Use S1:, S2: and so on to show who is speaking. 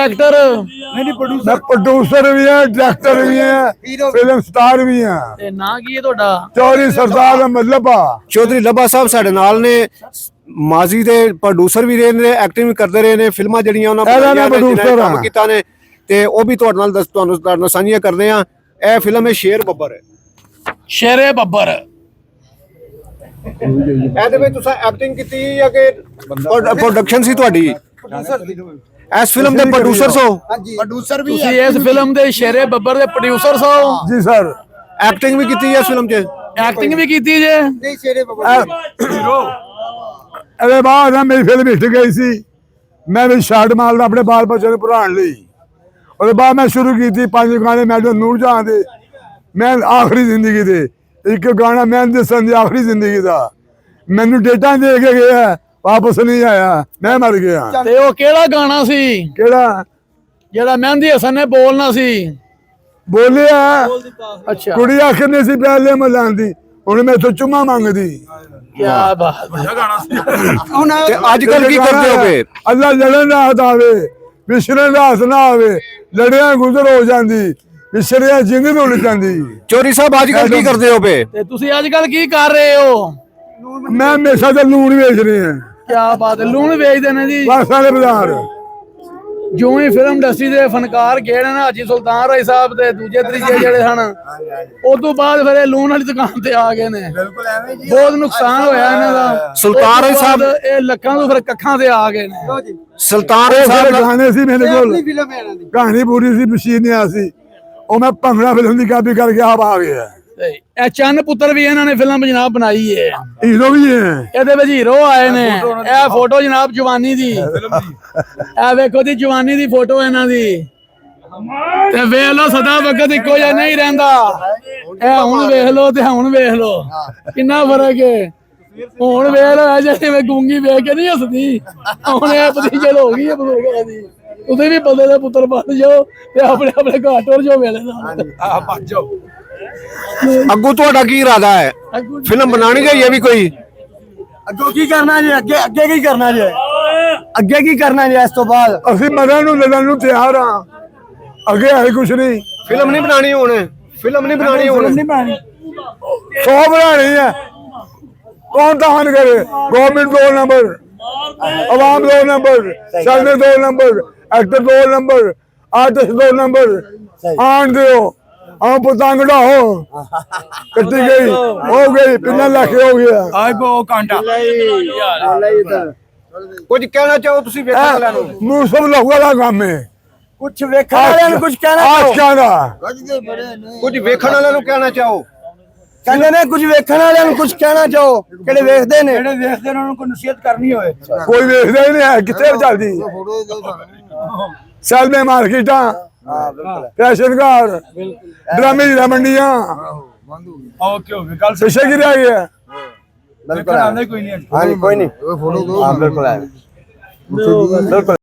S1: Actor
S2: मैं producer भी है, डायरेक्टर भी है, फिल्म स्टार भी है।
S1: ਤੇ ਨਾਂ ਕੀ ਹੈ ਤੁਹਾਡਾ?
S2: चौधरी सरदार अहमद लब्बा।
S3: ਚੌਧਰੀ ਲੱਭਾ ਸਾਹਿਬ ਸਾਡੇ ਨਾਲ ਨੇ, ਮਾਜ਼ੀ ਦੇ ਪ੍ਰੋਡਿਊਸਰ ਵੀ ਰਹੇ ਨੇ, ਐਕਟਿੰਗ ਵੀ ਕਰਦੇ ਰਹੇ ਨੇ, ਫਿਲਮਾਂ ਜਿਹੜੀਆਂ ਉਹਨਾਂ
S2: producer
S3: ਕੰਮ ਕੀਤਾ ਨੇ ਤੇ ਉਹ ਵੀ ਤੁਹਾਡੇ ਨਾਲ ਤੁਹਾਨੂੰ ਸਾਂਝੀਆਂ ਕਰਦੇ ਆ। ਇਹ ਫਿਲਮ ਹੈ ਸ਼ੇਰ ਬੱਬਰ।
S1: ਸ਼ੇਰੇ ਬੱਬਰ।
S3: ਇਹਦੇ ਵਿੱਚ ਤੁਸੀਂ ਐਕਟਿੰਗ ਕੀਤੀ ਜਾਂ ਕਿ ਪ੍ਰੋਡਕਸ਼ਨ ਸੀ ਤੁਹਾਡੀ? ਇਸ ਫਿਲਮ ਦੇ ਪ੍ਰੋਡਿਊਸਰ ਹੋ?
S4: प्रोड्यूसर भी
S1: ਤੁਸੀਂ ਇਸ ਫਿਲਮ ਦੇ ਸ਼ੇਰੇ ਬੱਬਰ ਦੇ ਪ੍ਰੋਡਿਊਸਰ ਹੋ?
S2: जी सर।
S3: ਐਕਟਿੰਗ ਵੀ ਕੀਤੀ ਹੈ ਇਸ ਫਿਲਮ 'ਚ?
S1: ਐਕਟਿੰਗ ਵੀ ਕੀਤੀ ਜੇ?
S4: नहीं शेरे बाबा
S2: अरे बाद मेरी फिल्म हिट गई सी, मैं भी शार्ट मारदा अपने बाल बच्चे ਨੂੰ ਪੜਾਉਣ ਲਈ। ਉਹਦੇ ਬਾਅਦ ਮੈਂ ਸ਼ੁਰੂ ਕੀਤੀ 5 ਗਾਣੇ ਮੈਡਮ ਨੂਰਜਹਾਂ ਦੇ, ਮੈਂ ਆਖਰੀ ਜ਼ਿੰਦਗੀ ਦੇ ਇੱਕ ਗਾਣਾ ਮੈਂ ਦੱਸਣ ਦੀ ਆਖਰੀ ਜ਼ਿੰਦਗੀ ਦਾ ਮੈਨੂੰ ਡੇਟਾ ਦੇ ਕੇ ਗਿਆ, ਵਾਪਸ ਨਹੀਂ ਆਇਆ, ਮੈਂ ਮਰ ਗਿਆ।
S1: ਤੇ ਉਹ ਕਿਹੜਾ ਗਾਣਾ ਸੀ
S2: ਕਿਹੜਾ?
S1: ਜਿਹੜਾ ਮਹਿੰਦੀ ਹਸਨ ਨੇ ਬੋਲਣਾ ਸੀ?
S2: ਬੋਲਿਆ
S1: ਅੱਛਾ,
S2: ਕੁੜੀ ਆਖਨੇ ਸੀ ਪਹਿਲੇ ਮਲਾਂਦੀ, ਹੁਣ ਮੈਥੋਂ ਚੁੰਮਾ ਮੰਗਦੀ।
S1: ਕੀ ਬਾਤ ਹੈ।
S3: ਤੇ ਅੱਜ ਕੱਲ ਕੀ ਕਰਦੇ ਹੋਗੇ?
S2: ਅੱਲਾ ਲੜਨ ਦਾ ਹੱਥ ਆਵੇ, ਵਿਛੜਨ ਦਾ ਹੱਥ ਨਾ ਆਵੇ, ਲੜਿਆ ਗੁਜ਼ਰ ਹੋ ਜਾਂਦੀ, ਵਿਛੜਿਆ ਜ਼ਿੰਦਗੀ ਰੁਲ ਜਾਂਦੀ।
S3: ਚੌਧਰੀ ਸਾਹਿਬ ਅੱਜ ਕੱਲ ਕੀ ਕਰਦੇ ਹੋ ਪਏ?
S1: ਤੇ ਤੁਸੀਂ ਅੱਜ ਕੱਲ ਕੀ ਕਰ ਰਹੇ ਹੋ?
S2: ਮੈਂ ਹਮੇਸ਼ਾ ਤਾਂ ਲੂਣ ਵੇਚ ਰਹੇ ਹਾਂ,
S1: ਕੀ ਬਾਤ ਹੈ। ਲੂਣ ਵੇਚਦੇ ਨੇ ਜੀ?
S2: ਬਸ ਵਾਲੇ ਬਾਜ਼ਾਰ।
S1: ਜਿਉਂ ਹੀ ਫਿਲਮ ਇੰਡਸਟਰੀ ਦੇ ਫਨਕਾਰ ਗਏ ਨੇ ਨਾ ਹਾਜੀ ਸੁਲਤਾਨ ਰਾਏ ਸਾਹਿਬ ਤੇ ਦੂਜੇ ਤੀਜੇ ਜਿਹੜੇ ਹਨ, ਉਸ ਤੋਂ ਬਾਅਦ ਫਿਰ ਇਹ ਲੂਣ ਵਾਲੀ ਦੁਕਾਨ ਤੇ ਆ ਗਏ ਨੇ। ਬਹੁਤ ਨੁਕਸਾਨ ਹੋਇਆ ਇਹਨਾਂ ਦਾ।
S3: ਸੁਲਤਾਨ ਰਾਏ ਸਾਹਿਬ
S1: ਇਹ ਲੱਖਾਂ ਤੋਂ ਫਿਰ ਕੱਖਾਂ ਤੇ ਆ ਗਏ ਨੇ।
S3: ਸੁਲਤਾਨ ਰਾਏ ਸਾਹਿਬ
S2: ਗਾਣੇ ਸੀ ਮੇਰੇ ਕੋਲ,
S4: फिल्म है ना
S2: ਕਹਾਣੀ ਪੂਰੀ ਸੀ, ਮਸ਼ੀਨ ਸੀ, ਉਹ ਮੈਂ ਭੰਗੜਾ ਫਿਲਮ ਦੀ ਕਾਪੀ ਕਰਕੇ ਆਪ ਆ ਗਿਆ।
S1: ਤੇ ਇਹ ਚੰਨ ਪੁੱਤਰ ਵੀ ਇਹਨਾਂ ਨੇ ਫਿਲਮ ਜਨਾਬ ਬਣਾਈ ਹੈ।
S2: ਹੀਰੋ ਵੀ ਹੈ
S1: ਇਹਦੇ ਵਿੱਚ ਹੀਰੋ ਆਏ ਨੇ। ਇਹ ਫੋਟੋ ਜਨਾਬ ਜਵਾਨੀ ਦੀ, ਇਹ ਵੇਖੋ ਦੀ ਜਵਾਨੀ ਦੀ ਫੋਟੋ ਇਹਨਾਂ ਦੀ। ਤੇ ਵੇਖ ਲੋ ਸਦਾ ਵਕਤ ਇੱਕੋ ਜਿਹਾ ਨਹੀਂ ਰਹਿੰਦਾ। ਇਹ ਹੁਣ ਵੇਖ ਲੋ ਤੇ ਹੁਣ ਵੇਖ ਲੋ ਕਿੰਨਾ ਫਰਕ ਹੈ। ਹੁਣ ਵੇਖ ਲੋ ਜਿਵੇਂ ਗੂੰਗੀ ਵੇਖ ਕੇ ਨਹੀਂ ਹੱਸਦੀ, ਹੁਣ ਇਹ ਪਤੀਜਲ ਹੋ ਗਈ ਹੈ ਬਜ਼ੁਰਗਾਂ ਦੀ। ਤੁਸੀਂ ਵੀ ਬੰਦੇ ਦੇ ਪੁੱਤਰ ਬਣ ਜਾਓ ਤੇ ਆਪਣੇ ਆਪਣੇ ਘਰ ਟੁਰ ਜਾਓ ਵੇਲੇ ਨਾਲ।
S3: ਬਣ ਜਾਓ। ਅੱਗੂ ਤੁਹਾਡਾ ਕੀ ਇਰਾਦਾ ਹੈ? ਫਿਲਮ ਬਣਾਣੀ ਚਾਹੀਏ ਵੀ ਕੋਈ?
S4: अगो की करना जी? अगे अगे की करना जी? अगे की करना जी? इस तो बाद
S2: ਅਸੀਂ ਮਰਨ ਨੂੰ ਲੜਨ ਨੂੰ ਤਿਆਰ ਹਾਂ, ਅੱਗੇ ਹੈ ਕੁਛ ਨਹੀਂ।
S3: ਫਿਲਮ ਨਹੀਂ ਬਣਾਣੀ ਹੁਣ? ਫਿਲਮ ਨਹੀਂ ਬਣਾਣੀ ਹੁਣ?
S4: नहीं पानी
S2: 100 ਬਣਾਣੀ ਹੈ, ਕੌਣ ਤਾਹਨ ਕਰੇ? ਗਵਰਨਮੈਂਟ 2 ਨੰਬਰ, ਆਵਾਮ 2 number, sector 2 number, actor 2 number, artist 2 number. ਆਣ ਦਿਓ ਆ ਪਤੰਗੜਾ ਹੋ ਕੱਟੀ ਗਈ, ਹੋ ਗਈ, ਕਿੰਨਾ ਲੱਖ ਹੋ ਗਿਆ।
S3: ਕੁਝ ਕਹਿਣਾ ਚਾਹੋ ਤੁਸੀਂ ਵੇਖਣ ਵਾਲਿਆਂ ਨੂੰ?
S2: ਮੂੰਹ ਸਭ ਲੋਕਾਂ ਦਾ ਕੰਮ ਹੈ।
S4: कुछ वेखा वाले ने कुछ कहना
S2: ਆਸ਼ਕਾਂ ਦਾ
S3: ਕੁਝ ਵੇਖਣ ਵਾਲਿਆਂ ਨੂੰ ਕਹਿਣਾ ਚਾਹੋ?
S4: कहने ने कुछ वेखन वाले ने कुछ कहना चाहो केड़े वेखदे ने जेड़े वेखदे ने उनको नसीहत करनी होए
S2: ਕੋਈ ਵੇਖਦਾ ਹੀ ਨਹੀਂ ਹੈ ਕਿੱਥੇ ਚੱਲਦੀ। ਸੈਲਮੇ ਮਾਰਕੀਟਾਂ, ਫੈਸ਼ਨ ਘਰ, ਡਰਾਮੇ ਦੀਆਂ ਮੰਡੀਆਂ,
S4: ओके ओके गल
S2: ਪਿੱਛੇ ਕੀ ਰਹਿ ਗਿਆ?
S4: बिल्कुल कोई नहीं
S3: ਹਾਂਜੀ ਕੋਈ ਨਹੀਂ।
S4: बिल्कुल है बिल्कुल